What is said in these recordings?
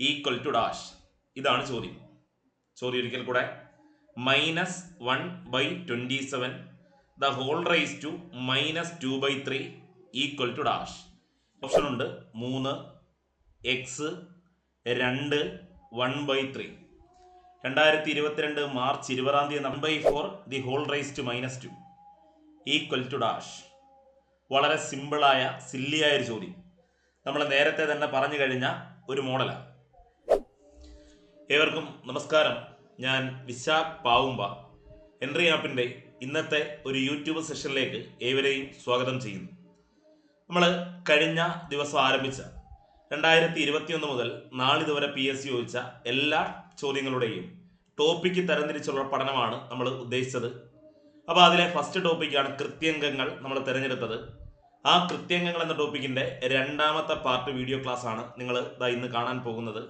Equal to dash. ഇതാണ് ചോദ്യം. ചോദ്യം ഒരിക്കൽ കൂടെ, -1/27 the whole raise to -2/3 equal to dash. Option ഉണ്ട് 3, x, 2, 1/3. 2022 March 20 1/4 the whole raise to -2 equal to dash. വളരെ സിമ്പിളായ സില്ലിയായ ഒരു ചോദ്യം. നമ്മൾ നേരത്തെ തന്നെ പറഞ്ഞു കഴിഞ്ഞ ഒരു മോഡലാണ്. ഏവർക്കും നമസ്കാരം. ഞാൻ വിശാഖ് പാവുമ്പ. എൻട്രി ആപ്പിൻ്റെ ഇന്നത്തെ ഒരു യൂട്യൂബ് സെഷനിലേക്ക് ഏവരെയും സ്വാഗതം ചെയ്യുന്നു. നമ്മൾ കഴിഞ്ഞ ദിവസം ആരംഭിച്ച 2021 മുതൽ നാളിതുവരെ PSC ചോദിച്ച എല്ലാ ചോദ്യങ്ങളുടെയും ടോപ്പിക്ക് തരംതിരിച്ചുള്ള പഠനമാണ് നമ്മൾ ഉദ്ദേശിച്ചത്. അപ്പോൾ അതിലെ ഫസ്റ്റ് ടോപ്പിക്കാണ് കൃത്യംഗങ്ങൾ നമ്മൾ തിരഞ്ഞെടുത്തത്. ആ കൃത്യംഗങ്ങൾ എന്ന ടോപ്പിക്കിൻ്റെ രണ്ടാമത്തെ പാർട്ട് വീഡിയോ ക്ലാസ് ആണ് നിങ്ങൾ ഇന്ന് കാണാൻ പോകുന്നത്.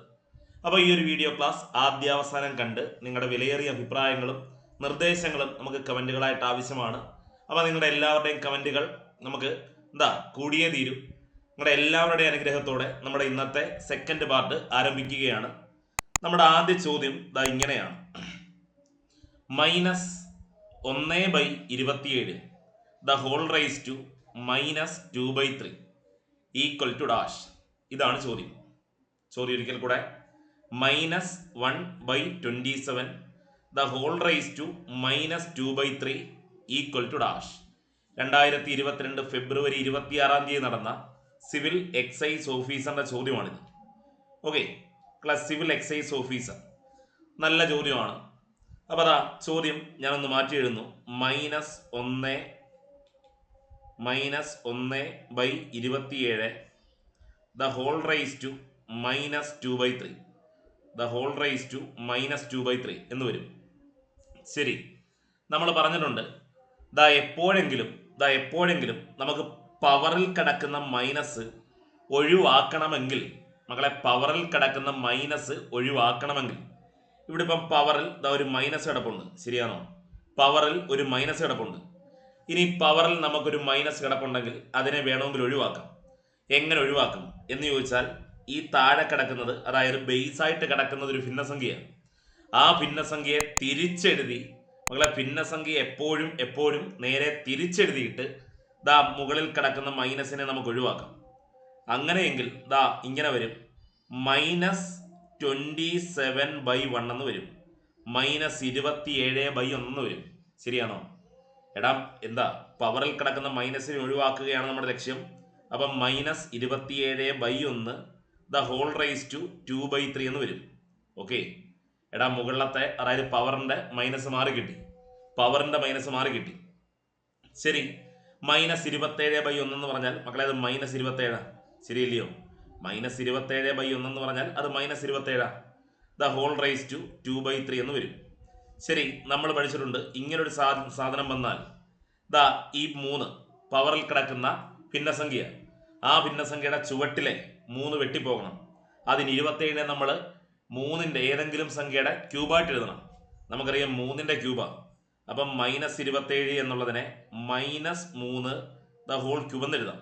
അപ്പോൾ ഈ ഒരു വീഡിയോ ക്ലാസ് ആദ്യാവസാനം കണ്ട് നിങ്ങളുടെ വിലയേറിയ അഭിപ്രായങ്ങളും നിർദ്ദേശങ്ങളും നമുക്ക് കമൻറ്റുകളായിട്ട് ആവശ്യമാണ്. അപ്പോൾ നിങ്ങളുടെ എല്ലാവരുടെയും കമൻറ്റുകൾ നമുക്ക് കൂടിയേ തീരും. നിങ്ങളുടെ എല്ലാവരുടെയും അനുഗ്രഹത്തോടെ നമ്മുടെ ഇന്നത്തെ സെക്കൻഡ് പാർട്ട് ആരംഭിക്കുകയാണ്. നമ്മുടെ ആദ്യ ചോദ്യം ഇങ്ങനെയാണ്: -1/27 the whole raise to -2/3 equal to dash. ഇതാണ് ചോദ്യം. ചോദ്യം ഒരിക്കൽ കൂടെ, -1/27 the whole raise to -2/3 equal to dash. 2022 ഫെബ്രുവരി 26 നടന്ന സിവിൽ എക്സൈസ് ഓഫീസറിന്റെ ചോദ്യമാണിത്. Okay, class civil excise officer. നല്ല ചോദ്യമാണ്. അപ്പോൾ ചോദ്യം ഞാനൊന്ന് മാറ്റി എഴുതുന്നു. -1/27 the whole raise to -2/3 the whole raise to -2/3 എന്ന് വരും. ശരി, നമ്മൾ പറഞ്ഞിട്ടുണ്ട് എപ്പോഴെങ്കിലും നമുക്ക് പവറിൽ കിടക്കുന്ന മൈനസ് ഒഴിവാക്കണമെങ്കിൽ, മക്കളെ, പവറിൽ കിടക്കുന്ന മൈനസ് ഒഴിവാക്കണമെങ്കിൽ, ഇവിടെ ഇപ്പം പവറിൽ ഒരു മൈനസ് കിടപ്പുണ്ട്. ശരിയാണോ? പവറിൽ ഒരു മൈനസ് കിടപ്പുണ്ട്. ഇനി പവറിൽ നമുക്കൊരു മൈനസ് കിടപ്പുണ്ടെങ്കിൽ അതിനെ വേണമെങ്കിൽ ഒഴിവാക്കാം. എങ്ങനെ ഒഴിവാക്കും എന്ന് ചോദിച്ചാൽ, ഈ താഴെ കിടക്കുന്നത്, അതായത് ബേസ് ആയിട്ട് കിടക്കുന്നത് ഒരു ഭിന്നസംഖ്യയാണ്. ആ ഭിന്നസംഖ്യയെ തിരിച്ചെഴുതി, മക്കളെ, ഭിന്നസംഖ്യ എപ്പോഴും നേരെ തിരിച്ചെഴുതിയിട്ട് മുകളിൽ കിടക്കുന്ന മൈനസിനെ നമുക്ക് ഒഴിവാക്കാം. അങ്ങനെയെങ്കിൽ ഇങ്ങനെ വരും: -27/1 എന്ന് വരും, -27/1 എന്ന് വരും. ശരിയാണോ? എടാ, പവറിൽ കിടക്കുന്ന മൈനസിനെ ഒഴിവാക്കുകയാണ് നമ്മുടെ ലക്ഷ്യം. അപ്പം -27/1 ദ ഹോൾ റൈസ് ടു 2/3 എന്ന് വരും. ഓക്കെ, എടാ, മുകളിലത്തെ, അതായത് പവറിന്റെ മൈനസ് മാറി കിട്ടി. ശരി, -27/1 എന്ന് പറഞ്ഞാൽ, മക്കളെ, അത് -27. ശരിയല്ലയോ? -27/1 എന്ന് പറഞ്ഞാൽ അത് -27. ദ ഹോൾ റൈസ് ടു 2/3 എന്ന് വരും. ശരി, നമ്മൾ പഠിച്ചിട്ടുണ്ട് ഇങ്ങനൊരു സാധനം വന്നാൽ ഈ 3 പവറിൽ കിടക്കുന്ന ഭിന്നസംഖ്യ, ആ ഭിന്നസംഖ്യയുടെ ചുവട്ടിലെ 3 വെട്ടിപ്പോകണം. അതിന് 27 നമ്മൾ 3ന്റെ ഏതെങ്കിലും സംഖ്യയുടെ ക്യൂബായിട്ട് എഴുതണം. നമുക്കറിയാം 3ന്റെ ക്യൂബാണ്. അപ്പം -27 എന്നുള്ളതിനെ -3 ദ ഹോൾ ക്യൂബ് എന്ന് എഴുതാം.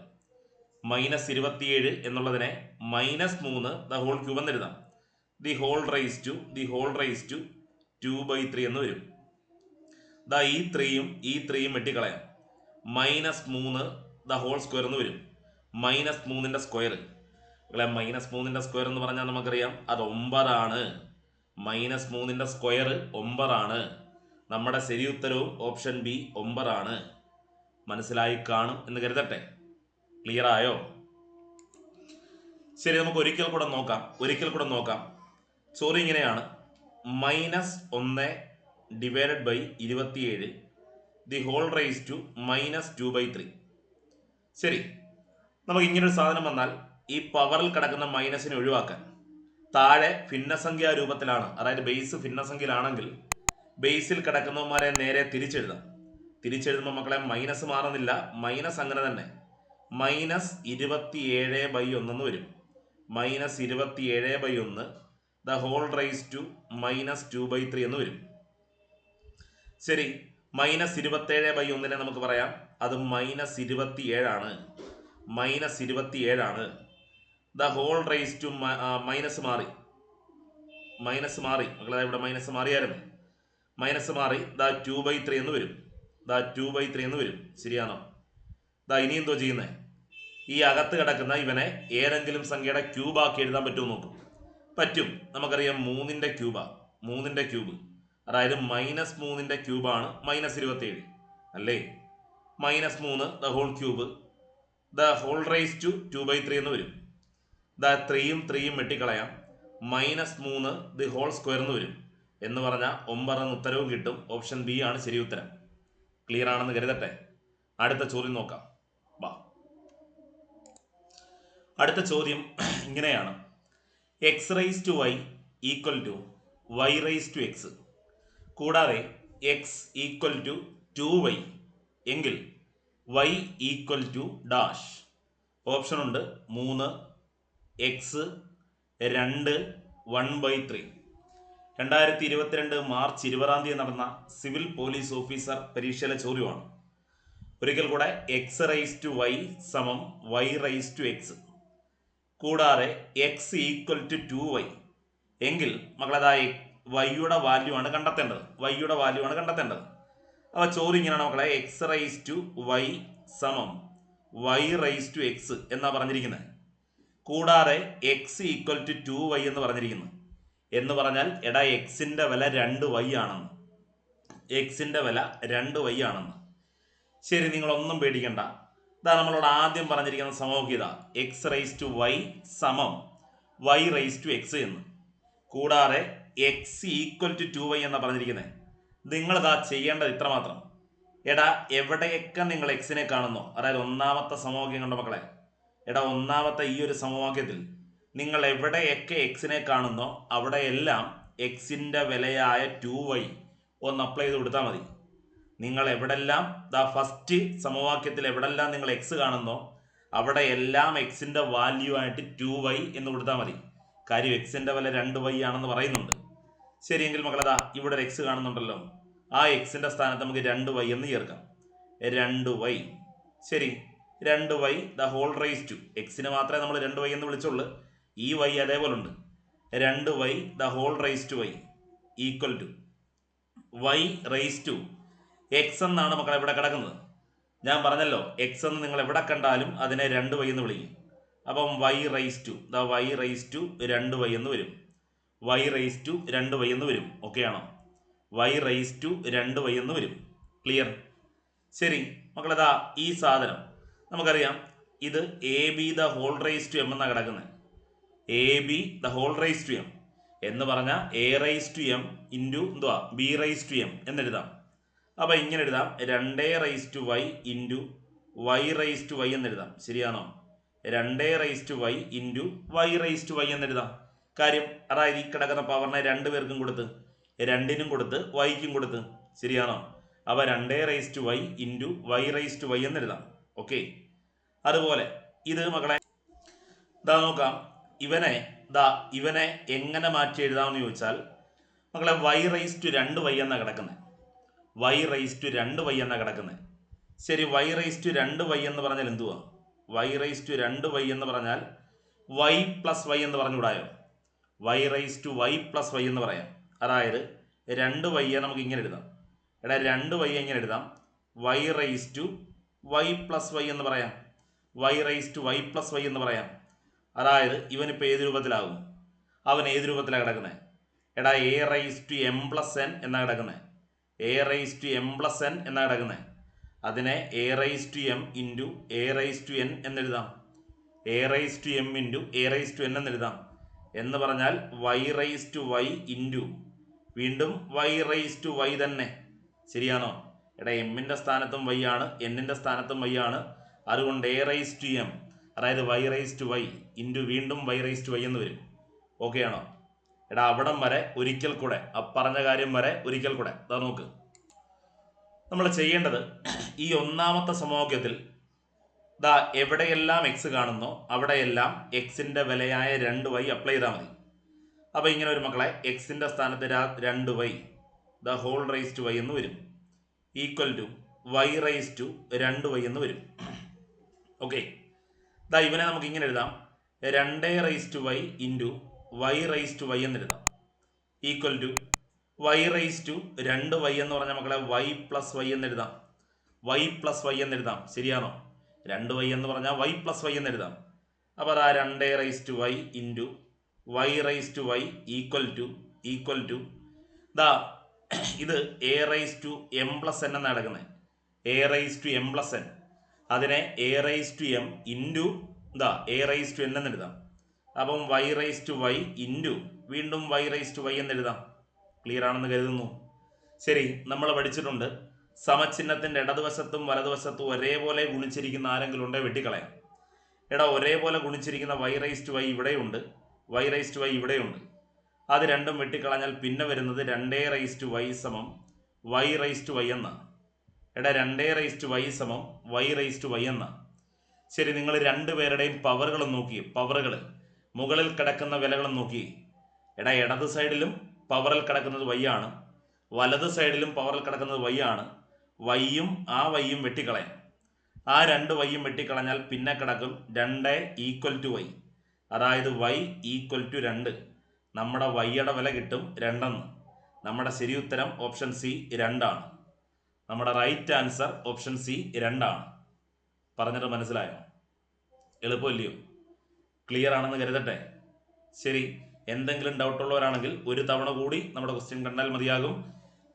-27 എന്നുള്ളതിനെ -3 ദ ഹോൾ ക്യൂബ് എന്ന് എഴുതാം. ദി ഹോൾ റൈസ് ടു 2/3 എന്ന് വരും. ഈ 3യും വെട്ടിക്കളയാം. -3 ദ ഹോൾ സ്ക്വയർ എന്ന് വരും. -3ന്റെ സ്ക്വയർ, -3ന്റെ സ്ക്വയർ എന്ന് പറഞ്ഞാൽ നമുക്കറിയാം അത് 9 ആണ്. -3ന്റെ സ്ക്വയർ 9 ആണ്. നമ്മുടെ ശരി ഉത്തരവും ഓപ്ഷൻ ബി 9 ആണ്. മനസ്സിലായി കാണും എന്ന് കരുതട്ടെ. ക്ലിയർ ആയോ? ശരി, നമുക്ക് ഒരിക്കൽ കൂടെ നോക്കാം. ചോദ്യം ഇങ്ങനെയാണ്: -1/27 ദി ഹോൾ റൈസ് ടു -2/3. ശരി, നമുക്ക് ഇങ്ങനൊരു സാധനം വന്നാൽ ഈ പവറിൽ കിടക്കുന്ന മൈനസിനെ ഒഴിവാക്കാൻ താഴെ ഭിന്നസംഖ്യാ രൂപത്തിലാണ്, അതായത് ബേസ് ഭിന്നസംഖ്യയിലാണെങ്കിൽ ബേസിൽ കിടക്കുന്നവന്മാരെ നേരെ തിരിച്ചെഴുതുമ്പോൾ, മക്കളെ, മൈനസ് മാറുന്നില്ല. മൈനസ് അങ്ങനെ തന്നെ -27/1 എന്ന് വരും. -27/1 ദ ഹോൾ റൈസ് ടു -2/3 എന്ന് വരും. ശരി, -27/1 നമുക്ക് പറയാം അത് -27 ആണ്. -27 ആണ്. The whole raise to minus മാറി, മൈനസ് മാറി മക്കളെ, ഇവിടെ മൈനസ് മാറിയായിരുന്നു. മൈനസ് മാറി ദാ 2/3 എന്ന് വരും. ദാ 2/3 എന്ന് വരും. ശരിയാണോ? ദാ ഇനി എന്തോ ചെയ്യുന്നത്? ഈ അകത്ത് കിടക്കുന്ന ഇവനെ ഏതെങ്കിലും സംഖ്യയുടെ ക്യൂബാക്കി എഴുതാൻ പറ്റുമോ നോക്കും. പറ്റും. നമുക്കറിയാം 3ന്റെ ക്യൂബാ. 3ന്റെ ക്യൂബ്, അതായത് -3ന്റെ ക്യൂബാണ് -27 അല്ലേ? -3 the whole cube the whole raise to 2/3 എന്ന് വരും. ദ 3യും 3യും വെട്ടിക്കളയാം. -3 ദി ഹോൾ സ്ക്വയർ എന്ന് വരും. എന്ന് പറഞ്ഞാൽ 9 എന്ന ഉത്തരവും കിട്ടും. ഓപ്ഷൻ ബി ആണ് ശരി ഉത്തരം. ക്ലിയർ ആണെന്ന് കരുതട്ടെ. അടുത്ത ചോദ്യം നോക്കാം. വാ, അടുത്ത ചോദ്യം ഇങ്ങനെയാണ്. X raise to Y equal to y raise to x, കൂടാതെ എക്സ് ഈക്വൽ ടു 2y എങ്കിൽ y equal to dash. Option ഉണ്ട് 3, എക്സ്, 2, 1/3. 2022 മാർച്ച് 20 നടന്ന സിവിൽ പോലീസ് ഓഫീസർ പരീക്ഷയിലെ ചോദ്യമാണ്. ഒരിക്കൽ കൂടെ, എക്സ് റൈസ് ടു വൈ സമം വൈ റൈസ് ടു എക്സ്, കൂടാതെ x equal to 2y എങ്കിൽ മക്കളേതായ വൈയുടെ വാല്യൂ ആണ് കണ്ടെത്തേണ്ടത്. വൈയുടെ വാല്യൂ ആണ് കണ്ടെത്തേണ്ടത്. അപ്പോൾ ചോദ്യം ഇങ്ങനെയാണ് മക്കളെ, എക്സ് റൈസ് ടു വൈ സമം വൈ റൈസ് ടു എക്സ് എന്നാണ് പറഞ്ഞിരിക്കുന്നത്. കൂടാതെ എക്സ് ഈക്വൽ ടു 2y എന്ന് പറഞ്ഞിരിക്കുന്നു. എന്ന് പറഞ്ഞാൽ എടാ എക്സിൻ്റെ വില 2y ആണെന്ന്. എക്സിൻ്റെ വില 2y ആണെന്ന്. ശരി, നിങ്ങളൊന്നും പേടിക്കണ്ട. ഇതാ നമ്മളോട് ആദ്യം പറഞ്ഞിരിക്കുന്ന സമവാക്യം ഇതാ, എക്സ് റൈസ് ടു വൈ സമം വൈ റൈസ് ടു എക്സ് എന്ന്. കൂടാതെ എക്സ് ഈക്വൽ ടു 2y എന്നാണ് പറഞ്ഞിരിക്കുന്നത്. നിങ്ങളിതാ ചെയ്യേണ്ടത് ഇത്രമാത്രം. എടാ എവിടെയൊക്കെ നിങ്ങൾ എക്സിനെ കാണുന്നോ, അതായത് ഒന്നാമത്തെ സമവാക്യം കണ്ട മക്കളെ, എടാ ഒന്നാമത്തെ ഈ ഒരു സമവാക്യത്തിൽ നിങ്ങൾ എവിടെയൊക്കെ എക്സിനെ കാണുന്നോ അവിടെയെല്ലാം എക്സിൻ്റെ വിലയായ 2y ഒന്ന് അപ്ലൈ ചെയ്ത് കൊടുത്താൽ മതി. നിങ്ങൾ എവിടെല്ലാം ദാ ഫസ്റ്റ് സമവാക്യത്തിൽ എവിടെല്ലാം നിങ്ങൾ എക്സ് കാണുന്നോ അവിടെ എല്ലാം എക്സിൻ്റെ വാല്യൂ ആയിട്ട് 2y എന്ന് കൊടുത്താൽ മതി. കാര്യം എക്സിൻ്റെ വില 2y ആണെന്ന് പറയുന്നുണ്ട്. ശരിയെങ്കിൽ മക്കളതാ ഇവിടെ ഒരു എക്സ് കാണുന്നുണ്ടല്ലോ, ആ എക്സിൻ്റെ സ്ഥാനത്ത് നമുക്ക് 2y എന്ന് ചേർക്കാം. 2y. ശരി, 2y the whole raise to, എക്സിന് മാത്രമേ നമ്മൾ 2y എന്ന് വിളിച്ചുള്ളൂ, ഈ y അതേപോലെ ഉണ്ട്. 2y the whole raise to y equal to y raise to x എന്നാണ് മക്കളെ ഇവിടെ കിടക്കുന്നത്. ഞാൻ പറഞ്ഞല്ലോ എക്സ് എന്ന് നിങ്ങൾ എവിടെ കണ്ടാലും അതിനെ 2y എന്ന് വിളിക്കും. അപ്പം y raise to the y raise to 2y എന്ന് വരും. y റൈസ് ടു 2y എന്ന് വരും. ഓക്കെ ആണോ? y റൈസ് ടു 2y എന്ന് വരും. ക്ലിയർ? ശരി മക്കളെതാ ഈ സാധനം നമുക്കറിയാം, ഇത് a b the whole raise to m എന്നാണ് കിടക്കുന്നത്. A b the whole raise to m എന്ന് പറഞ്ഞാൽ a raise to M into എന്തുവാ ബി റൈസ് ടു എം എന്നെഴുതാം. അപ്പോൾ ഇങ്ങനെ എഴുതാം, 2 raise to Y into Y raise to y എന്നെഴുതാം. ശരിയാണോ? 2 raise to Y into Y raise to y എന്നെഴുതാം. കാര്യം അതായത് ഈ കിടക്കുന്ന പവറിനെ 2 പേർക്കും കൊടുത്ത്, 2നും കൊടുത്ത് വൈക്കും കൊടുത്ത്. ശരിയാണോ? അപ്പോൾ 2 raise to Y into Y raise to y എന്നെഴുതാം. ഓക്കെ. അതുപോലെ ഇത് മക്കളെ ഇതാ നോക്കാം, ഇവനെ എങ്ങനെ മാറ്റി എഴുതാമെന്ന് ചോദിച്ചാൽ മക്കളെ വൈ റൈസ് ടു 2y എന്നാണ് കിടക്കുന്നത്. വൈ റൈസ് ടു 2y എന്നാണ് കിടക്കുന്നത്. ശരി, വൈ റൈസ് ടു 2y എന്ന് പറഞ്ഞാൽ എന്തുവാ? വൈ റൈസ് ടു 2y എന്ന് പറഞ്ഞാൽ y പ്ലസ് വൈ എന്ന് പറഞ്ഞുകൂടായോ? Y raise to Y plus Y എന്ന് പറയാം. അതായത് 2y നമുക്ക് ഇങ്ങനെ എഴുതാം. എടാ 2y ഇങ്ങനെ എഴുതാം, y raise to Y plus Y എന്ന് പറയാം. Y raise to Y plus Y എന്ന് പറയാം. അതായത് ഇവനിപ്പോൾ ഏത് രൂപത്തിലാകും? അവൻ ഏത് രൂപത്തിലാണ് കിടക്കുന്നത്? എടാ A raise to M plus N എന്നാണ് കിടക്കുന്നത്. A raise to M plus N എന്നാണ് കിടക്കുന്നത്. അതിനെ A raise to M into A raise to N എന്നെഴുതാം. A raise to M into A raise to N എന്നെഴുതാം. എന്ന് പറഞ്ഞാൽ Y raise to Y into വീണ്ടും വൈ റൈസ് ടു വൈ തന്നെ. ശരിയാണോ? എടാ എമ്മിൻ്റെ സ്ഥാനത്തും വൈ ആണ്, എന്നിൻ്റെ സ്ഥാനത്തും വൈ ആണ്. അതുകൊണ്ട് എ റൈസ് ടു എം അതായത് y raise to Y into വീണ്ടും വൈ റൈസ് ടു വൈ എന്ന് വരും. ഓക്കെ ആണോ? എടാ അവിടം വരെ ഒരിക്കൽ കൂടെ, ആ പറഞ്ഞ കാര്യം വരെ ഒരിക്കൽ കൂടെ അതാ നോക്ക്. നമ്മൾ ചെയ്യേണ്ടത് ഈ ഒന്നാമത്തെ സമവാക്യത്തിൽ ദാ എവിടെയെല്ലാം എക്സ് കാണുന്നോ അവിടെയെല്ലാം എക്സിൻ്റെ വിലയായ 2y അപ്ലൈ ചെയ്താൽ മതി. അപ്പോൾ ഇങ്ങനെ ഒരു മക്കളെ എക്സിൻ്റെ സ്ഥാനത്ത് 2y the whole raise to Y എന്ന് വരും. Equal to y raise to 2y എന്ന് വരും. ഓക്കെ. ദാ ഇവനെ നമുക്ക് ഇങ്ങനെ എഴുതാം, 2 raise to Y into Y raise to Y എന്ന് എഴുതാം. Equal to y raise to 2y എന്ന് പറഞ്ഞ മക്കളെ വൈ പ്ലസ് വൈ എന്ന് എഴുതാം. വൈ പ്ലസ് വൈ എന്ന് എഴുതാം. ശരിയാണോ? 2y എന്ന് പറഞ്ഞാൽ വൈ പ്ലസ് വൈ എന്ന് എഴുതാം. അപ്പോൾ അതാ 2 raise to Y into Y raise to Y equal to ദാ ഇത് A raise to M plus N എന്നാണ് നടക്കുന്നത്. A raise to M plus N, അതിനെ A raise to M into ദാ എ റൈസ് ടു എൻ എന്ന് എഴുതാം. അപ്പം Y raise to Y into വീണ്ടും വൈ റൈസ് ടു വൈ എന്ന് എഴുതാം. ക്ലിയർ ആണെന്ന് കരുതുന്നു. ശരി, നമ്മൾ പഠിച്ചിട്ടുണ്ട് സമചിഹ്നത്തിൻ്റെ ഇടതുവശത്തും വലതുവശത്തും ഒരേപോലെ ഗുണിച്ചിരിക്കുന്ന ആരെങ്കിലും ഉണ്ടേ വെട്ടിക്കളയാം. ഒരേപോലെ ഗുണിച്ചിരിക്കുന്ന വൈ റൈസ് ടു വൈ ഇവിടെയുണ്ട്, വൈ റൈസ് ടു വൈ ഇവിടെയുണ്ട്. അത് രണ്ടും വെട്ടിക്കളഞ്ഞാൽ പിന്നെ വരുന്നത് 2 റൈസ് ടു വൈ സമം വൈ റൈസ് ടു വൈ എന്നാണ്. 2 റൈസ് ടു വൈ സമം വൈ റൈസ് ടു വൈ എന്നാണ്. ശരി, നിങ്ങൾ രണ്ടുപേരുടെയും പവറുകളും നോക്കി, പവറുകൾ മുകളിൽ കിടക്കുന്ന വിലകളും നോക്കി. ഇടത് സൈഡിലും പവറിൽ കിടക്കുന്നത് വൈ ആണ്, വലത് സൈഡിലും പവറിൽ കിടക്കുന്നത് വൈ ആണ്. വൈയും ആ വൈയും വെട്ടിക്കളയാം. ആ 2 വൈയും വെട്ടിക്കളഞ്ഞാൽ പിന്നെ കിടക്കും 2 ഈക്വൽ ടു വൈ, അതായത് വൈ ഈക്വൽ ടു 2. നമ്മുടെ വൈയുടെ വില കിട്ടും 2 എന്ന്. നമ്മുടെ ശരി ഉത്തരം ഓപ്ഷൻ സി 2 ആണ്. നമ്മുടെ റൈറ്റ് ആൻസർ ഓപ്ഷൻ സി 2 ആണ്. പറഞ്ഞിട്ട് മനസ്സിലായോ? എളുപ്പമില്ലയോ? ക്ലിയർ ആണെന്ന് കരുതട്ടെ. ശരി, എന്തെങ്കിലും ഡൗട്ടുള്ളവരാണെങ്കിൽ ഒരു തവണ കൂടി നമ്മുടെ ക്വസ്റ്റ്യൻ കണ്ടാൽ മതിയാകും.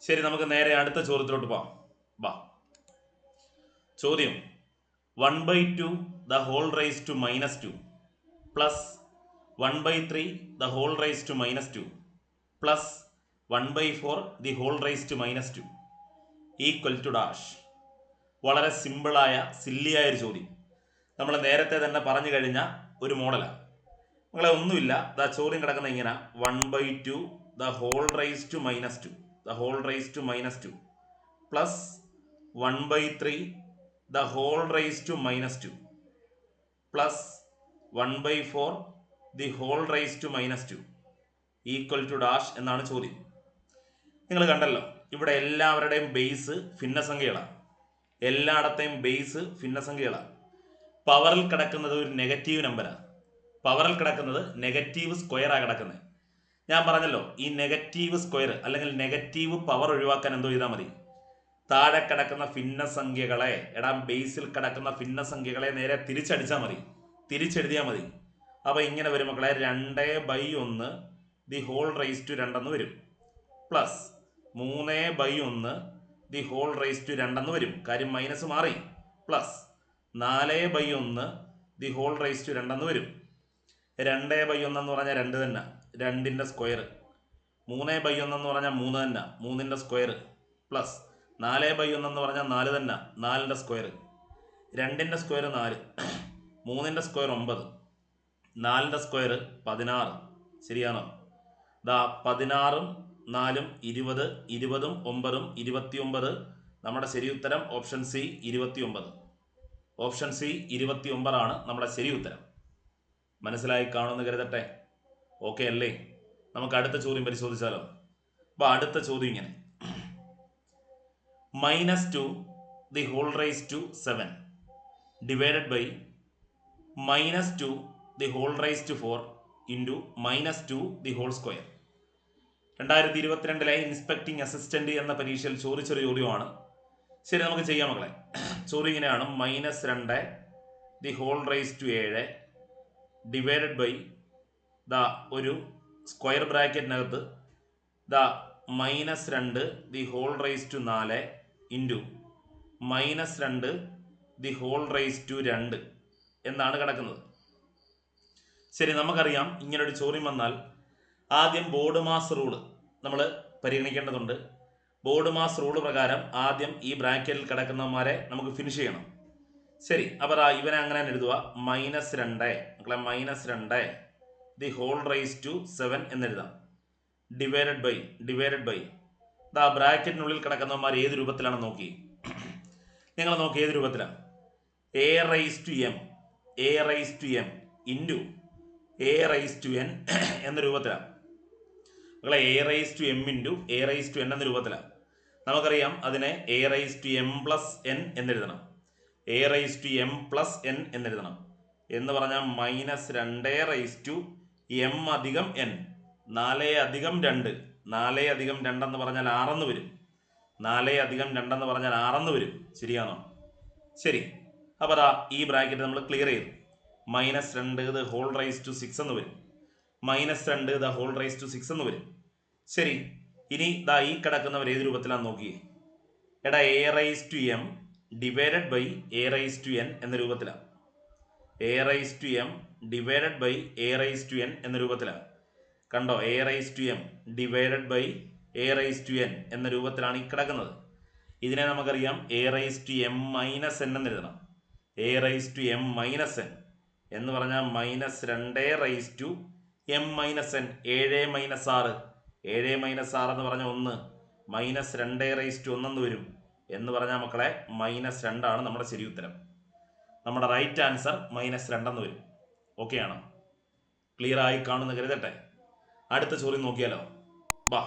ശരി, നമുക്ക് നേരെ അടുത്ത ചോദ്യത്തിലോട്ട് പോവാം. ചോദ്യം 1/2 the whole raised to minus 2 plus 1/3 the whole raised to minus 2 plus 1/4 the whole raised to minus 2 equal to dash. വളരെ സിമ്പിളായ സില്ലിയായ ഒരു ചോദ്യം. നമ്മൾ നേരത്തെ തന്നെ പറഞ്ഞു കഴിഞ്ഞ ഒരു മോഡലാണ്. നിങ്ങളെ ഒന്നുമില്ല, ചോദ്യം കിടക്കുന്ന ഇങ്ങനെ 1/2 the whole raised to minus 2 the whole raised to minus 2 plus 1/3 the whole raised to minus 2 plus 1/4 the whole raised to minus 2 equal to dash എന്നാണ് ചോദ്യം. നിങ്ങൾ കണ്ടല്ലോ, ഇവിടെ എല്ലാവരുടെയും ബേസ് ഭിന്നസംഖ്യകളാണ്. എല്ലായിടത്തെയും ബേസ് ഭിന്നസംഖ്യകളാണ്. പവറിൽ കിടക്കുന്നത് ഒരു നെഗറ്റീവ് നമ്പറാണ്. പവറിൽ കിടക്കുന്നത് നെഗറ്റീവ് സ്ക്വയറാണ് കിടക്കുന്നത്. ഞാൻ പറഞ്ഞല്ലോ, ഈ നെഗറ്റീവ് സ്ക്വയർ അല്ലെങ്കിൽ നെഗറ്റീവ് പവർ ഒഴിവാക്കാൻ എന്തോ ചെയ്താൽ മതി, താഴെ കിടക്കുന്ന ഭിന്നസംഖ്യകളെ ബേസിൽ കിടക്കുന്ന ഭിന്നസംഖ്യകളെ നേരെ തിരിച്ചടിച്ചാൽ മതി, തിരിച്ചെഴുതിയാൽ മതി. അപ്പോൾ ഇങ്ങനെ വരും മക്കളെ, 2/1 ദി ഹോൾ റൈസ് ടു 2 എന്ന് വരും. Plus 3/1 the whole raise to 2 എന്ന് വരും. കാര്യം മൈനസ് മാറി. Plus 4/1 the whole raise to 2 എന്ന് വരും. 2/1 എന്ന് പറഞ്ഞാൽ 2 തന്നെ, 2ന്റെ സ്ക്വയർ. 3/1 എന്ന് പറഞ്ഞാൽ 3 തന്നെ, 3ന്റെ സ്ക്വയർ. പ്ലസ് 4/1 എന്ന് പറഞ്ഞാൽ 4 തന്നെ, 4ന്റെ സ്ക്വയർ. 2ന്റെ സ്ക്വയർ 4, 3ന്റെ സ്ക്വയർ 9, 4ന്റെ സ്ക്വയർ 16. ശരിയാണോ? 16ഉം 4ഉം 20, 20ഉം 9ഉം 29. നമ്മുടെ ശരി ഉത്തരം ഓപ്ഷൻ സി 29. ഓപ്ഷൻ സി 29 ആണ് നമ്മുടെ ശരി ഉത്തരം. മനസ്സിലായി കാണുമെന്ന് കരുതട്ടെ. ഓക്കെ അല്ലേ? നമുക്ക് അടുത്ത ചോദ്യം പരിശോധിച്ചാലോ? അപ്പോൾ അടുത്ത ചോദ്യം ഇങ്ങനെ, -2 the whole raised to 7 divided by -2 the whole raised to 4 into -2 the whole square. 2022 inspecting assistant എന്ന പരീക്ഷയിൽ ചോദിച്ചൊരു ചോദ്യമാണ്. ശരി, നമുക്ക് ചെയ്യാം മക്കളെ. ചോദ്യം ഇങ്ങനെയാണ്, -2 the whole raised to 7 divided by ഒരു സ്ക്വയർ ബ്രാക്കറ്റിനകത്ത് -2 the whole raise to 4 into -2 the whole raise to 2 എന്നാണ് കിടക്കുന്നത്. ശരി, നമുക്കറിയാം ഇങ്ങനൊരു ചോദ്യം വന്നാൽ ആദ്യം ബോർഡ് മാസ് റൂള് നമ്മൾ പരിഗണിക്കേണ്ടതുണ്ട്. ബോർഡ് മാസ് റൂള് പ്രകാരം ആദ്യം ഈ ബ്രാക്കറ്റിൽ കിടക്കുന്നവന്മാരെ നമുക്ക് ഫിനിഷ് ചെയ്യണം. ശരി, അപ്പോൾ ഇവനെ അങ്ങനെ എഴുതുക, -2 -2 ദി ഹോൾ റൈസ് ടു 7 എന്നെഴുതാം. ഡിവൈഡഡ് ബൈ ബ്രാക്കറ്റിനുള്ളിൽ കിടക്കുന്നവന്മാർ ഏത് രൂപത്തിലാണ് നോക്കി, നിങ്ങൾ നോക്കി ഏത് രൂപത്തിലാണ്? A raise to M into A raise to N എന്ന രൂപത്തിലാണ്. മക്കളെ, A raise to M into A raise to N എന്ന രൂപത്തിലാണ്. നമുക്കറിയാം അതിനെ A raise to M plus N എന്നെഴുതണം. A raise to M plus N എന്നെഴുതണം. എന്ന് പറഞ്ഞാൽ -2 റൈസ് ടു എം അധികം എൻ, 4 അധികം 2 4 അധികം 2 എന്ന് പറഞ്ഞാൽ 6 എന്ന് വരും. 4 അധികം 2 എന്ന് പറഞ്ഞാൽ 6 എന്ന് വരും. ശരിയാണോ? ശരി. അപ്പോൾ അതാ ഈ ബ്രാക്കറ്റ് നമ്മൾ ക്ലിയർ ചെയ്തു. -2 ദ ഹോൾ റൈസ് ടു 6 എന്ന് വരും. -2 ദ ഹോൾ റൈസ് ടു 6 എന്ന് വരും. ശരി. ഇനി ദാ ഈ കിടക്കുന്നവർ ഏത് രൂപത്തിലാണെന്ന് നോക്കിയേ. എടാ a raise to m divided by a raise to n എന്ന രൂപത്തിലാണ്. a raise to m divided by a raise to n എന്ന രൂപത്തിലാണ്. കണ്ടോ? a raise to m divided by a raise to n എന്ന രൂപത്തിലാണ് ഈ കിടക്കുന്നത്. ഇതിനെ നമുക്കറിയാം a raise to m minus n എന്ന് എഴുതണം. a raise to m minus n എന്ന് പറഞ്ഞാൽ -2 raise to m minus n. 7 minus 6 7 minus 6 എന്ന് പറഞ്ഞാൽ 1 -2 റൈസ് ടു 1 എന്ന് വരും. എന്ന് പറഞ്ഞാൽ മക്കളെ -2 ആണ് നമ്മുടെ ശരി ഉത്തരം. നമ്മുടെ റൈറ്റ് ആൻസർ -2 എന്ന് വരും. ഓക്കെ ആണോ? ക്ലിയർ ആയി കാണുന്ന കരുതട്ടെ. അടുത്ത ചോദ്യം നോക്കിയാലോ? വാ.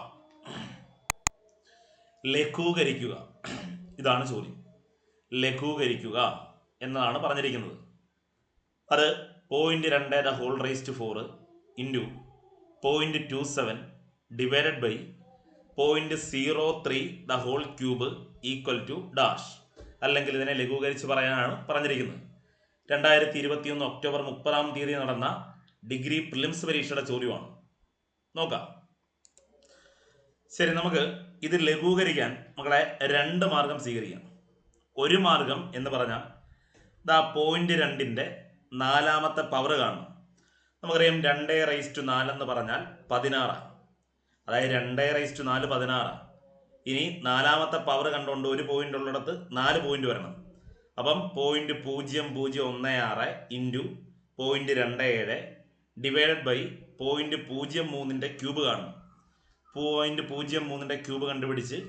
ലഘൂകരിക്കുക. ഇതാണ് ചോദ്യം. ലഘൂകരിക്കുക എന്നതാണ് പറഞ്ഞിരിക്കുന്നത്. അത് 0.2 the whole raise to 4 into 0.27 divided by 0.03 the whole cube equal to dash. അല്ലെങ്കിൽ ഇതിനെ ലഘൂകരിച്ച് പറയാനാണ് പറഞ്ഞിരിക്കുന്നത്. 2021 ഒക്ടോബർ 30 നടന്ന ഡിഗ്രി പ്രിലിംസ് പരീക്ഷയുടെ ചോദ്യമാണ്. നോക്കാം. ശരി, നമുക്ക് ഇത് ലഘൂകരിക്കാൻ മക്കളെ 2 മാർഗം സ്വീകരിക്കാം. ഒരു മാർഗം എന്ന് പറഞ്ഞാൽ ദാ 0.2ന്റെ 4ാമത്തെ പവർ കാണണം. നമുക്കറിയാം 2 റൈസ് ടു 4 എന്ന് പറഞ്ഞാൽ 16. അതായത് 2 റൈസ് ടു 4 16. ഇനി 4ാമത്തെ പവർ കണ്ടുകൊണ്ട് ഒരു പോയിന്റ് ഉള്ളിടത്ത് 4 പോയിന്റ് വരണം. അപ്പം 0.0016 ഇൻറ്റു 0.27 ഡിവൈഡഡ് ബൈ 0.03ന്റെ ക്യൂബ് കാണണം. 0.03ന്റെ ക്യൂബ് കണ്ടുപിടിച്ച്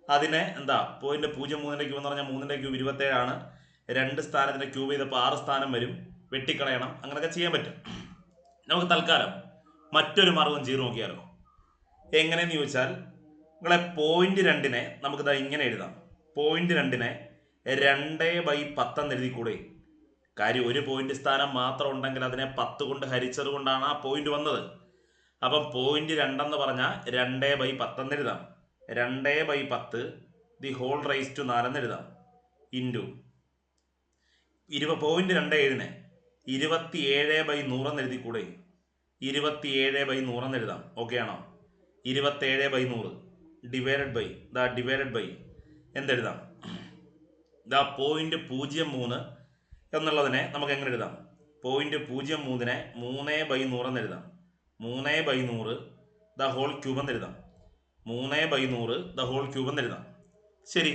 അതിനെ എന്താ 0.03ന്റെ ക്യൂബ് എന്ന് പറഞ്ഞാൽ 3ന്റെ ക്യൂബ് 27 ആണ്. 2 സ്ഥാനത്തിന്റെ ക്യൂബ് ചെയ്തപ്പോൾ 6 സ്ഥാനം വരും. വെട്ടിക്കളയണം. അങ്ങനെയൊക്കെ ചെയ്യാൻ പറ്റും. നമുക്ക് തൽക്കാലം മറ്റൊരു മാർഗം ചെയ്ത് നോക്കിയാലോ? എങ്ങനെയെന്ന് ചോദിച്ചാൽ നിങ്ങളെ 0.2നെ നമുക്കിതാ ഇങ്ങനെ എഴുതാം. 0.2നെ 2/10 എന്ന് എഴുതിക്കൂടെ? കാര്യം ഒരു പോയിന്റ് സ്ഥാനം മാത്രം ഉണ്ടെങ്കിൽ അതിനെ 10 കൊണ്ട് ഹരിച്ചത് കൊണ്ടാണ് ആ പോയിന്റ് വന്നത്. അപ്പം 0.2 എന്ന് പറഞ്ഞാൽ 2/10 എന്ന് എഴുതാം. 2/10 ദി ഹോൾ റൈസ് ടു 4 എന്ന് എഴുതാം. ഇൻറ്റു 0.27നെ 27/100 എന്ന് എഴുതിക്കൂടെ? 27/100 എന്ന് എഴുതാം. ഓക്കെ ആണോ? 27/100 ഡിവൈഡഡ് ബൈ എന്തെഴുതാം? 0.03 എന്നുള്ളതിനെ നമുക്ക് എങ്ങനെ എഴുതാം? 0.03നെ 3/100 എന്ന് എഴുതാം. 3/100 ദ ഹോൾ ക്യൂബ് എന്ന് എഴുതാം. 3/100 ദ ഹോൾ ക്യൂബ് എന്ന് എഴുതാം. ശരി.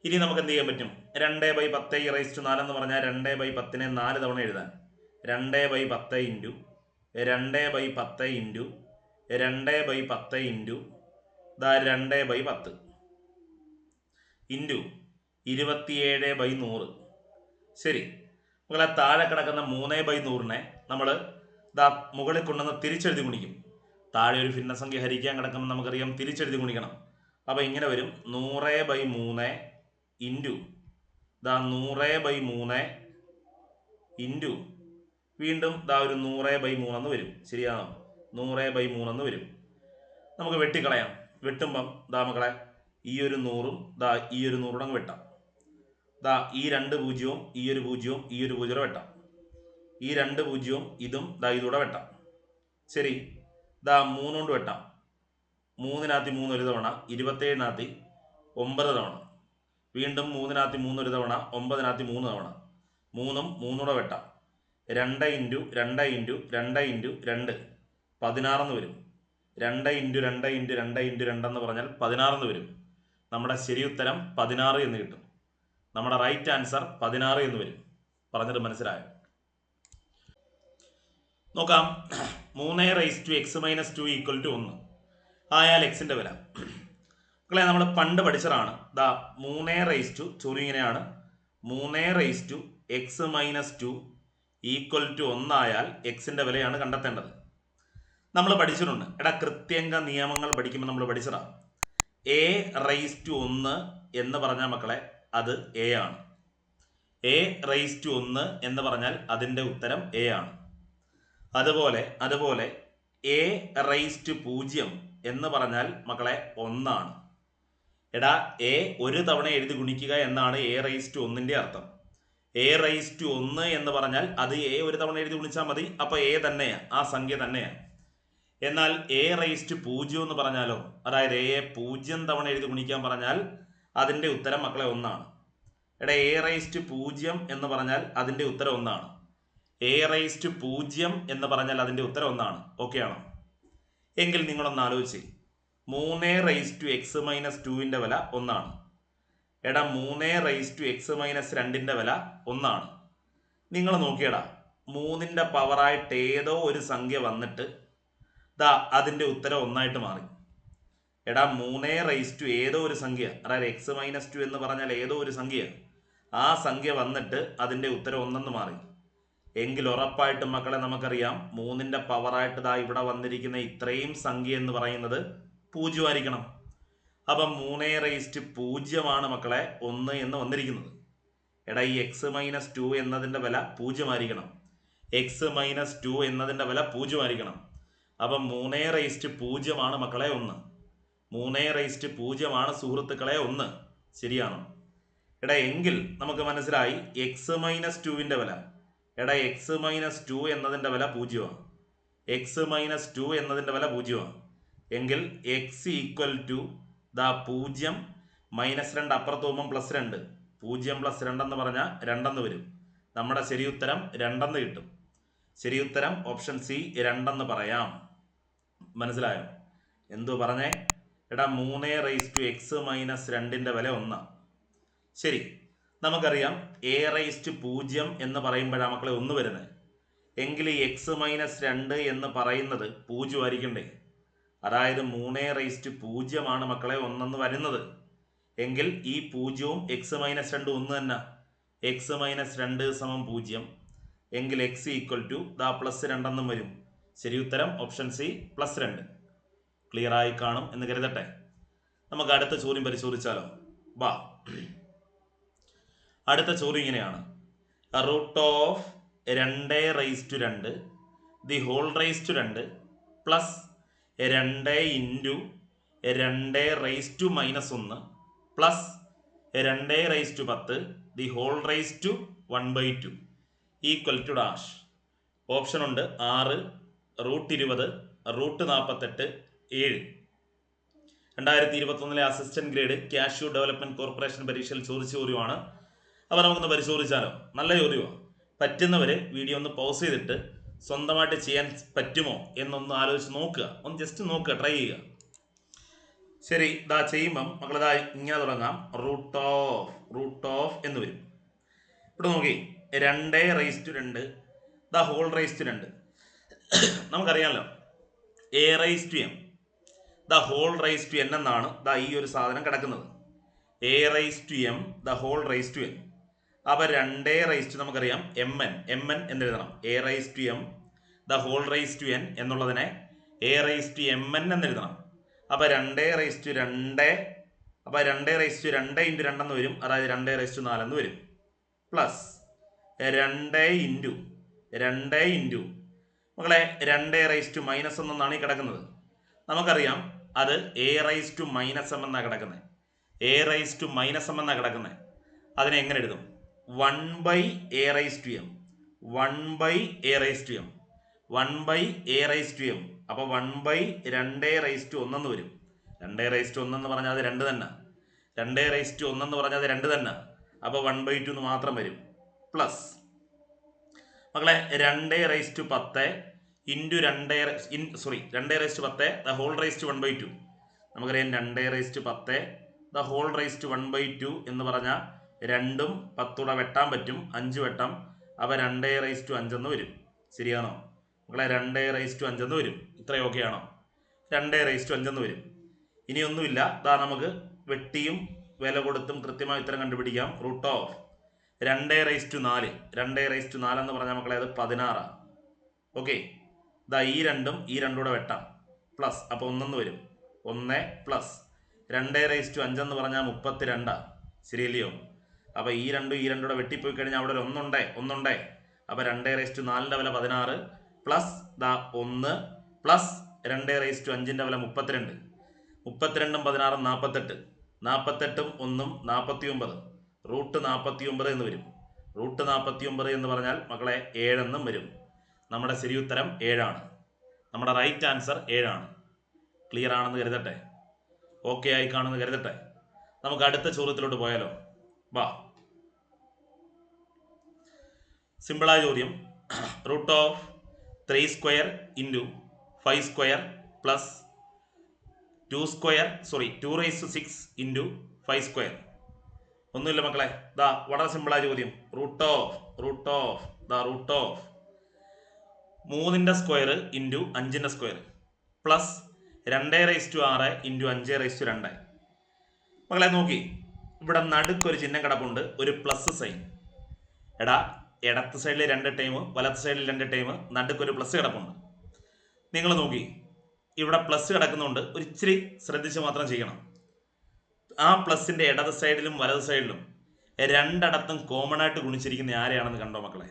ഇനി നമുക്ക് എന്ത് ചെയ്യാൻ പറ്റും? 2/10 റൈസ് ടു 4 എന്ന് പറഞ്ഞാൽ 2/10നെ 4 തവണ എഴുതാൻ. 2/10 ഇൻറ്റു 2/10 ഇൻറ്റു 2/10 ഇൻറ്റു 2/10 ഇൻറ്റു 27/100. ശരി. മക്കളെ താഴെ കിടക്കുന്ന 3/100നെ നമ്മൾ മുകളിൽ കൊണ്ടുവന്ന് തിരിച്ചെഴുതി ഗുണിക്കും. താഴെ ഒരു ഭിന്നസംഖ്യ ഹരിക്കാൻ കിടക്കുമ്പോൾ നമുക്കറിയാം തിരിച്ചെഴുതി ഗുണിക്കണം. അപ്പോൾ ഇങ്ങനെ വരും 100/3 ഇൻറ്റു 100/3 ഇൻറ്റു വീണ്ടും ഒരു 100/3 എന്ന് വരും. ശരിയാണോ? 100/3 എന്ന് വരും. നമുക്ക് വെട്ടിക്കളയാം. വെട്ടുമ്പം മക്കളെ ഈ ഒരു 100ഉം ഈ ഒരു 100 അങ്ങ് വെട്ടാം. ഈ 2 പൂജ്യവും ഈ ഒരു പൂജ്യവും ഈ ഒരു 0 വെട്ടാം. ഈ 2 പൂജ്യവും ഇതും ഇതൂടെ വെട്ടാം. ശരി. 3 കൊണ്ട് വെട്ടാം. 3-നകത്ത് 3 ഒരു തവണ, 27-നകത്ത് 9 തവണ, വീണ്ടും 3-നകത്ത് 3 ഒരു തവണ, 9-നകത്ത് 3 തവണ, 3ഉം 3 വെട്ടാം. 2 ഇൻറ്റു 2 ഇൻറ്റു 2 ഇൻറ്റു 2 16 എന്ന് വരും. 2 ഇൻറ്റു 2 ഇൻറ്റു 2 ഇൻറ്റു 2 എന്ന് പറഞ്ഞാൽ 16 എന്ന് വരും. നമ്മുടെ ശരി ഉത്തരം 16 എന്ന് കിട്ടും. നമ്മുടെ റൈറ്റ് ആൻസർ 16 എന്ന് വരും. പറഞ്ഞത് മനസ്സിലായോ? നോക്കാം. 3 raise to x - 2 equal to 1 ആയാൽ എക്സിന്റെ വില. മക്കളെ നമ്മൾ പണ്ട് പഠിച്ചതാണ്. 3 റൈസ് ടു ചോദ്യം ഇങ്ങനെയാണ്. 3 raise to x - 2 equal to 1 ആയാൽ എക്സിന്റെ വിലയാണ് കണ്ടെത്തേണ്ടത്. നമ്മൾ പഠിച്ചിട്ടുണ്ട്. കൃത്യംഗ നിയമങ്ങൾ പഠിക്കുമ്പോൾ നമ്മൾ പഠിച്ചതാണ്. a റൈസ് ടു 1 എന്ന് പറഞ്ഞാൽ മക്കളെ അത് a ആണ്. a റൈസ് ടു 1 എന്ന് പറഞ്ഞാൽ അതിൻ്റെ ഉത്തരം a ആണ്. അതുപോലെ എ റൈസ് ടു 0 എന്ന് പറഞ്ഞാൽ മക്കളെ 1 ആണ്. എടാ എ ഒരു തവണ എഴുതി ഗുണിക്കുക എന്നാണ് എ റൈസ് ടു 1ന്റെ അർത്ഥം. എ റൈസ് ടു 1 എന്ന് പറഞ്ഞാൽ അത് എ ഒരു തവണ എഴുതി ഗുണിച്ചാൽ മതി. അപ്പൊ എ തന്നെയാണ്, ആ സംഖ്യ തന്നെയാണ്. എന്നാൽ എ റൈസ് ടു 0 എന്ന് പറഞ്ഞാലോ, അതായത് എ 0 തവണ എഴുതി ഗുണിക്കാൻ പറഞ്ഞാൽ അതിന്റെ ഉത്തരം മക്കളെ 1 ആണ്. എടാ എ റൈസ് ടു 0 എന്ന് പറഞ്ഞാൽ അതിന്റെ ഉത്തരം 1 ആണ്. എ റൈസ് ടു 0 എന്ന് പറഞ്ഞാൽ അതിന്റെ ഉത്തരം 1 ആണ്. ഓക്കെ ആണോ? എങ്കിൽ നിങ്ങളൊന്ന് ആലോചിച്ച്, 3 റൈസ് ടു എക്സ് മൈനസ് 2ന്റെ വില 1 ആണ്. എടാ 3 റൈസ് ടു എക്സ് മൈനസ് 2ന്റെ വില 1 ആണ്. നിങ്ങൾ നോക്കിയടാ, 3ന്റെ പവറായിട്ട് ഏതോ ഒരു സംഖ്യ വന്നിട്ട് ദാ അതിന്റെ ഉത്തരം 1 ആയിട്ട് മാറി. എടാ 3 റൈസ് ടു ഏതോ ഒരു സംഖ്യ, അതായത് എക്സ് മൈനസ് 2 എന്ന് പറഞ്ഞാൽ ഏതോ ഒരു സംഖ്യ, ആ സംഖ്യ വന്നിട്ട് അതിന്റെ ഉത്തരം 1 എന്ന് മാറി. എങ്കിൽ ഉറപ്പായിട്ടും മക്കളെ നമുക്കറിയാം 3ന്റെ പവറായിട്ട് ദാ ഇവിടെ വന്നിരിക്കുന്ന ഇത്രയും സംഖ്യ എന്ന് പറയുന്നത് 0 ആയിരിക്കണം. അപ്പം 3 റൈസ് ടു 0 ആണ് മക്കളെ 1 എന്ന് വന്നിരിക്കുന്നത്. എടാ ഈ എക്സ് മൈനസ് 2 എന്നതിന്റെ വില 0 ആയിരിക്കണം. എക്സ് മൈനസ് 2 എന്നതിന്റെ വില 0 ആയിരിക്കണം. അപ്പം 3 റൈസ് ടു 0 ആണ് മക്കളെ 1. 3 റൈസ് ടു 0 ആണ് സുഹൃത്തുക്കളെ 1. ശരിയാണോ? എടാ എങ്കിൽ നമുക്ക് മനസ്സിലായി എക്സ് മൈനസ് 2ന്റെ വില. എടാ എക്സ് മൈനസ് 2 എന്നതിന്റെ വില 0 ആണ്. എക്സ് മൈനസ് 2 എന്നതിന്റെ വില 0 ആണ്. എങ്കിൽ എക്സ് ഈക്വൽ ടു ദാ 0 മൈനസ് 2 അപ്പുറത്ത് പോകുമ്പം പ്ലസ് 2. 0 പ്ലസ് 2 എന്ന് പറഞ്ഞാൽ 2 എന്ന് വരും. നമ്മുടെ ശരി ഉത്തരം 2 എന്ന് കിട്ടും. ശരി ഉത്തരം ഓപ്ഷൻ സി 2 എന്ന് പറയാം. മനസ്സിലായോ? എന്തോ പറഞ്ഞേ? എടാ 3 റൈസ് ടു എക്സ് മൈനസ് 2ന്റെ വില 1. ശരി, നമുക്കറിയാം എ റൈസ് ടു 0 എന്ന് പറയുമ്പോഴാണ് മക്കളെ 1 വരുന്നത്. എങ്കിൽ ഈ എക്സ് മൈനസ് 2 എന്ന് പറയുന്നത് 0 ആയിരിക്കണ്ടേ? അതായത് 3 റൈസ് ടു 0 ആണ് മക്കളെ 1 എന്ന് വരുന്നത്. എങ്കിൽ ഈ 0വും എക്സ് മൈനസ് 2 1 തന്നെ. എക്സ് മൈനസ് 2 സമം 0. എങ്കിൽ എക്സ് ഈക്വൽ ടു ദാ പ്ലസ് 2 എന്നും വരും. ശരി ഉത്തരം ഓപ്ഷൻ സി പ്ലസ് 2. ക്ലിയർ ആയി കാണും എന്ന് കരുതട്ടെ. നമുക്ക് അടുത്ത ചോദ്യം പരിശോധിച്ചാലോ? വാ. അടുത്ത ചോദ്യം ഇങ്ങനെയാണ്: root of 2 raise to 2 the whole raise to 2 plus 2 into 2 raise to minus 1 plus 2 raise to 10 the whole raise to 1/2 equal to dash. Option ഉണ്ട് 6, root 20, root 48, 7. 2021 assistant grade cashew development corporation പരീക്ഷയിൽ ചോദിച്ച ചോദ്യമാണ്. അപ്പോൾ നമുക്കൊന്ന് പരിശോധിച്ചാലോ? നല്ല ചോദ്യമാണ്. പറ്റുന്നവർ video ഒന്ന് പോസ് ചെയ്തിട്ട് സ്വന്തമായിട്ട് ചെയ്യാൻ പറ്റുമോ എന്നൊന്ന് ആലോചിച്ച് നോക്കുക. ഒന്ന് ജസ്റ്റ് നോക്കുക, ട്രൈ ചെയ്യുക. ശരി, ഇതാ ചെയ്യുമ്പം മക്കളിതാ ഇങ്ങനെ തുടങ്ങാം. റൂട്ട് ഓഫ് എന്ന് വരും. ഇവിടെ നോക്കി 2 raise to 2 the whole raise to 2. നമുക്കറിയാമല്ലോ A raise to M the whole raise to N എന്നാണ് ദാ ഈ ഒരു സാധനം കിടക്കുന്നത്. A raise to M the whole raise to N. അപ്പോൾ 2 റൈസ് ടു നമുക്കറിയാം എം എൻ എന്നെഴുതണം. A raise to M the whole raise to N എന്നുള്ളതിനെ A raise to M N എന്നെഴുതണം. അപ്പോൾ 2 റൈസ് ടു 2, അപ്പോൾ 2 റൈസ് ടു 2 ഇൻറ്റു 2 എന്ന് വരും. അതായത് 2 റൈസ് ടു 4 എന്ന് വരും. പ്ലസ് 2 ഇൻറ്റു മക്കളെ 2 റൈസ് ടു മൈനസ് 1 എന്നാണ് ഈ കിടക്കുന്നത്. നമുക്കറിയാം അത് a raise to minus m എന്നാണ് കിടക്കുന്നത്. A raise to minus m എന്നാണ് കിടക്കുന്നത്. അതിനെ എങ്ങനെ എഴുതും? 1/a raise to m. 1/a raise to m. 1/a raise to m. അപ്പോൾ 1/2 റൈസ് ടു 1 എന്ന് വരും. 2 റൈസ് ടു 1 എന്ന് പറഞ്ഞാൽ അത് 2 തന്നെ. 2 റൈസ് ടു 1 എന്ന് പറഞ്ഞാൽ അത് 2 തന്നെ. അപ്പോൾ 1/2 എന്ന് മാത്രം വരും. പ്ലസ് മക്കളെ 2 raise to 10 into 2 raise to 10 the whole raise to 1/2. നമുക്കറിയാം 2 raise to 10 the whole raise to 1/2 എന്ന് പറഞ്ഞാൽ 2ഉം 10 വെട്ടാൻ പറ്റും, 5 വെട്ടാം. അപ്പോൾ 2 റൈസ് ടു 5 എന്ന് വരും. ശരിയാണോ മക്കളെ? 2 റൈസ് ടു 5 എന്ന് വരും. ഇത്രയും ഓക്കെ ആണോ? 2 റൈസ് ടു 5 എന്ന് വരും. ഇനിയൊന്നുമില്ല, ദാ നമുക്ക് വെട്ടിയും വില കൊടുത്തും കൃത്യമായി ഉത്തരം കണ്ടുപിടിക്കാം. Root of 2 raise to 4. 2 raise to 4 എന്ന് പറഞ്ഞാൽ മക്കളെ അത് 16. ഓക്കെ, ദാ ഈ 2ഉം ഈ 2 കൂടെ വെട്ടാം. പ്ലസ് അപ്പോൾ 1 എന്ന് വരും. 1 പ്ലസ് 2 റൈസ് ടു 5 എന്ന് പറഞ്ഞാൽ 32. ശരിയല്ലയോ? അപ്പോൾ ഈ 2 ഈ 2 കൂടെ വെട്ടിപ്പോയി കഴിഞ്ഞാൽ അവിടെ ഒരു 1 ഉണ്ടേ. അപ്പോൾ 2 റൈസ് ടു 4ന്റെ വില 16 പ്ലസ് ദാ 1 പ്ലസ് 2/5 വില 32. 32ഉം 16ഉം 48. 48ഉം 1ഉം 49. റൂട്ട് 49 എന്ന് വരും. റൂട്ട് 49 എന്ന് പറഞ്ഞാൽ മക്കളെ 7 എന്നും വരും. നമ്മുടെ ശരി ഉത്തരം 7 ആണ്. നമ്മുടെ റൈറ്റ് ആൻസർ 7 ആണ്. ക്ലിയർ ആണെന്ന് കരുതട്ടെ. ഓക്കെ ആയി കാണുമെന്ന് കരുതട്ടെ. നമുക്ക് അടുത്ത ചോദ്യത്തിലോട്ട് പോയാലോ? വാ. സിമ്പിളായ ചോദ്യം. Root of 3 square into 5 square plus 2/6 into 5 square. ഒന്നുമില്ല മക്കളെ, വളരെ സിമ്പിളായ ചോദ്യം. റൂട്ട് ഓഫ് 3ന്റെ സ്ക്വയർ ഇൻറ്റു 5ന്റെ സ്ക്വയർ പ്ലസ് 2/6 ഇൻറ്റു 5/2. മക്കളെ നോക്കി, ഇവിടെ നടുക്കൊരു ചിഹ്നം കിടപ്പുണ്ട്, ഒരു പ്ലസ് സൈൻ. ഇടത്ത് സൈഡിൽ 2 ടൈം, വലത്ത് സൈഡിൽ 2 ടൈം, നടുക്കൊരു പ്ലസ് കിടപ്പുണ്ട്. നിങ്ങൾ നോക്കി, ഇവിടെ പ്ലസ് കിടക്കുന്നുണ്ട്, ഒരു ഇച്ചിരി ശ്രദ്ധിച്ച് മാത്രം ചെയ്യണം. ആ പ്ലസിന്റെ ഇടത് സൈഡിലും വലത് സൈഡിലും രണ്ടിടത്തും കോമൺ ആയിട്ട് ഗുണിച്ചിരിക്കുന്ന ആരെയാണെന്ന് കണ്ടോ മക്കളെ?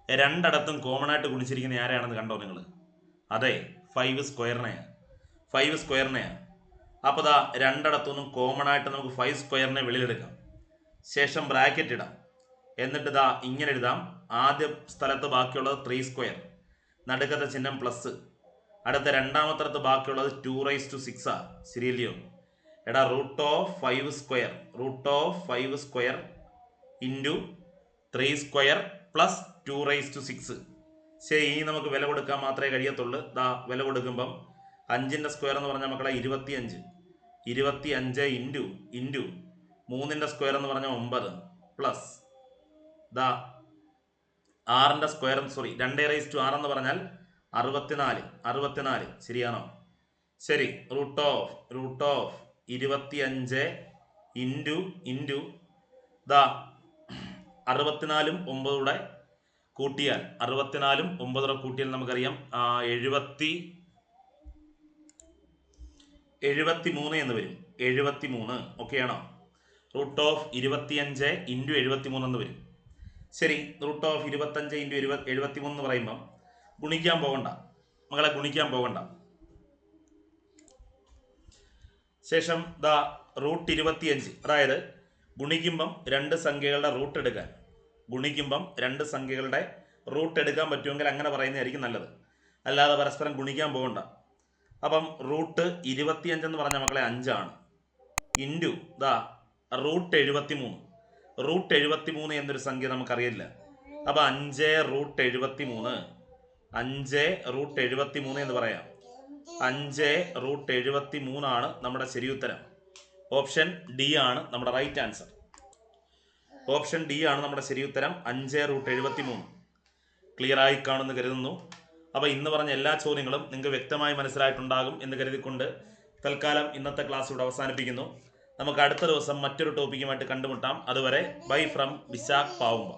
രണ്ടിടത്തും കോമൺ ആയിട്ട് ഗുണിച്ചിരിക്കുന്ന ആരെയാണെന്ന് കണ്ടോ നിങ്ങൾ? അതെ, 5 സ്ക്വയറിനെയാണ്. അപ്പോൾ രണ്ടിടത്തുനിന്നും കോമൺ ആയിട്ട് നമുക്ക് 5 സ്ക്വയറിനെ വെളിയിലെടുക്കാം. ശേഷം ബ്രാക്കറ്റ് ഇടാം. എന്നിട്ട് ഇങ്ങനെ എഴുതാം. ആദ്യ സ്ഥലത്ത് ബാക്കിയുള്ളത് 3 സ്ക്വയർ, നടുക്കത്തെ ചിഹ്നം പ്ലസ്. അടുത്ത രണ്ടാമത്തെ ബാക്കിയുള്ളത് 2/6. ശരിയല്ലയോ? Root of 5 square into 3 square plus 2/6. ശരി, ഇനി നമുക്ക് വില കൊടുക്കാൻ മാത്രമേ കഴിയത്തുള്ളൂ. വില കൊടുക്കുമ്പം 5ന്റെ സ്ക്വയർ എന്ന് പറഞ്ഞാൽ മക്കളെ 25. 25 ഇൻറ്റു 3ന്റെ സ്ക്വയർ എന്ന് പറഞ്ഞാൽ 9 പ്ലസ് 6ന്റെ സ്ക്വയർ 2/6 എന്ന് പറഞ്ഞാൽ 64. ശരിയാണോ? ശരി, റൂട്ട് ഓഫ് 25 ഇൻറ്റു 64ഉം 9 കൂട്ടിയാൽ 64ഉം 9 കൂട്ടിയാൽ നമുക്കറിയാം 73 എന്ന് വരും. 73. ഓക്കെയാണോ? റൂട്ട് ഓഫ് 25 ഇൻറ്റു 73 എന്ന് വരും. ശരി, റൂട്ട് ഓഫ് 25 ഇൻറ്റു 73 എന്ന് പറയുമ്പം ഗുണിക്കാൻ പോകണ്ട മകളെ, ഗുണിക്കാൻ പോകണ്ട. ശേഷം റൂട്ട് 25, അതായത് ഗുണിക്കുമ്പം 2 സംഖ്യകളുടെ റൂട്ട് എടുക്കാൻ. പറ്റുമെങ്കിൽ അങ്ങനെ പറയുന്നതായിരിക്കും നല്ലത്. അല്ലാതെ പരസ്പരം ഗുണിക്കാൻ പോകണ്ട. അപ്പം റൂട്ട് 25 എന്ന് പറഞ്ഞ മക്കളെ 5 ആണ്. Into root 73. റൂട്ട് 73 എന്നൊരു സംഖ്യ നമുക്കറിയില്ല. അപ്പം 5 റൂട്ട് 73. 5 റൂട്ട് 73 എന്ന് പറയാം. 5 റൂട്ട് 73 ആണ് നമ്മുടെ ശരി ഉത്തരം. ഓപ്ഷൻ ഡി ആണ് നമ്മുടെ റൈറ്റ് ആൻസർ. ഓപ്ഷൻ ഡി ആണ് നമ്മുടെ ശരി ഉത്തരം, 5 റൂട്ട് 73. ക്ലിയർ ആയി കാണുമെന്ന് കരുതുന്നു. അപ്പോൾ ഇന്ന് പറഞ്ഞ എല്ലാ ചോദ്യങ്ങളും നിങ്ങൾക്ക് വ്യക്തമായി മനസ്സിലായിട്ടുണ്ടാകും എന്ന് കരുതിക്കൊണ്ട് തൽക്കാലം ഇന്നത്തെ ക്ലാസ് ഇവിടെ അവസാനിപ്പിക്കുന്നു. നമുക്ക് അടുത്ത ദിവസം മറ്റൊരു ടോപ്പിക്കുമായിട്ട് കണ്ടുമുട്ടാം. അതുവരെ ബൈ ഫ്രം വിശാഖ് പാവുമ്പ.